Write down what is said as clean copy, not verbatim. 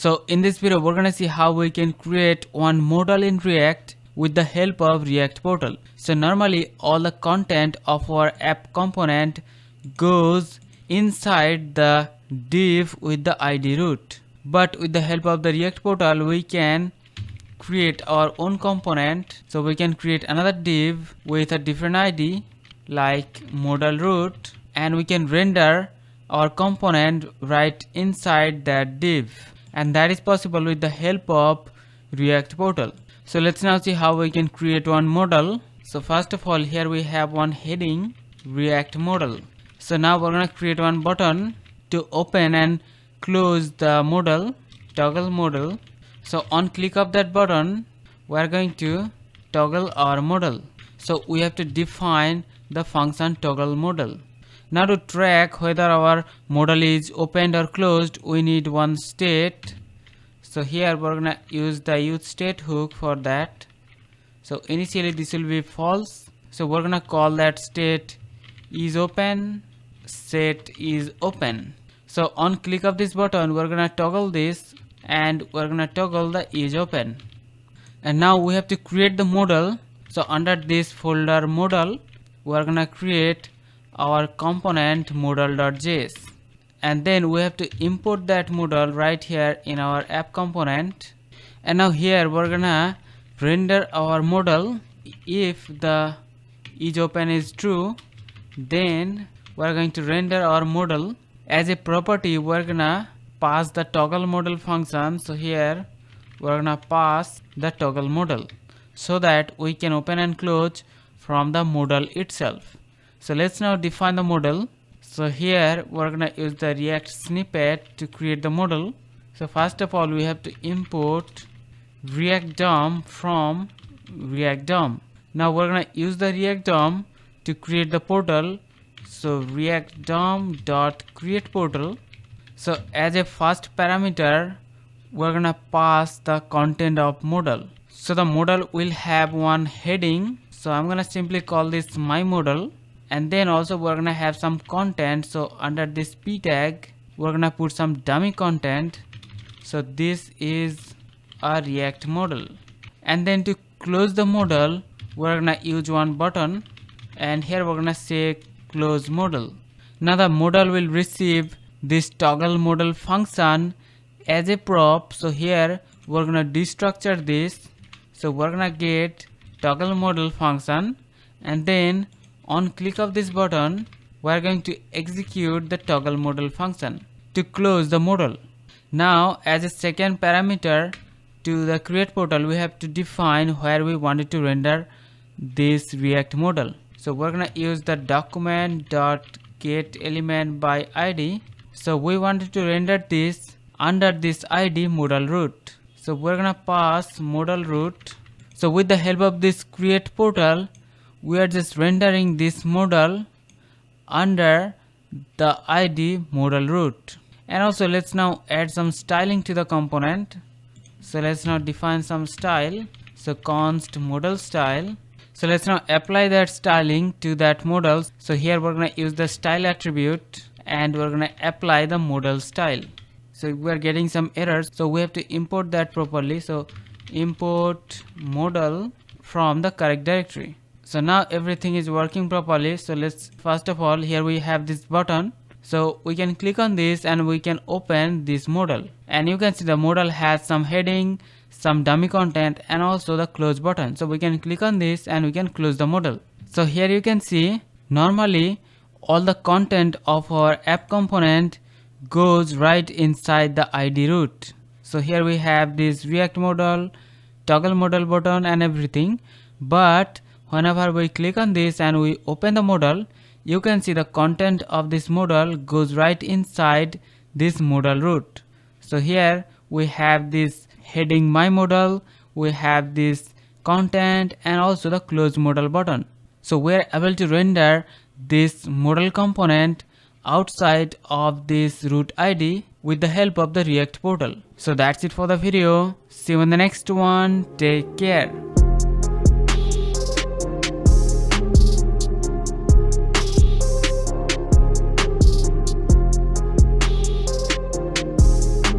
So in this video we're gonna see how we can create one modal in React with the help of React portal. So normally all the content of our app component goes inside the div with the id root, but with the help of the React portal we can create our own component. So we can create another div with a different id like modal root, and we can render our component right inside that div, and that is possible with the help of React portal. So let's now see how we can create one modal. So first of all, here we have one heading React modal. So now we're gonna create one button to open and close the modal, toggle modal. So on click of that button we're going to toggle our modal. So we have to define the function toggle modal. Now to track whether our modal is opened or closed, we need one state. So here we're gonna use the use state hook for that. So initially this will be false, so we're gonna call that state is open, set is open. So on click of this button we're gonna toggle this, and we're gonna toggle the is open. And now we have to create the modal. So under this folder modal we're gonna create our component modal.js, and then we have to import that modal right here in our app component. And now here we're gonna render our modal. If the is open is true, then we're going to render our modal. As a property we're gonna pass the toggle modal function. So here we're gonna pass the toggle modal so that we can open and close from the modal itself. So let's now define the modal. So here we're gonna use the React snippet to create the modal. So first of all we have to import React DOM from React DOM. Now we're gonna use the React DOM to create the portal. So React DOM dot create portal. So as a first parameter we're gonna pass the content of modal. So the modal will have one heading. So I'm gonna simply call this my modal, and then also we're gonna have some content. So under this p tag we're gonna put some dummy content. So this is a React modal, and then to close the modal we're gonna use one button, and here we're gonna say close modal. Now the modal will receive this toggle modal function as a prop. So here we're gonna destructure this. So we're gonna get toggle modal function, and then on click of this button we're going to execute the toggle modal function to close the modal. Now as a second parameter to the create portal we have to define where we wanted to render this React modal. So we're gonna use the document dot get element by id. So we wanted to render this under this id modal root. So we're gonna pass modal root. So with the help of this create portal we are just rendering this modal under the id modal root. And also let's now add some styling to the component. So let's now define some style. So const modal style. So let's now apply that styling to that modal. So here we're gonna use the style attribute, and we're gonna apply the modal style. So we are getting some errors, so we have to import that properly. So import modal from the correct directory. So now everything is working properly. So let's first of all, here we have this button. So we can click on this and we can open this modal, and you can see the modal has some heading, some dummy content, and also the close button. So we can click on this and we can close the modal. So here you can see normally all the content of our app component goes right inside the id root. So here we have this React modal, toggle modal button and everything, but whenever we click on this and we open the modal, you can see the content of this modal goes right inside this modal root. So here we have this heading my modal, we have this content, and also the close modal button. So we're able to render this modal component outside of this root id with the help of the React portal. So that's it for the video. See you in the next one. Take care.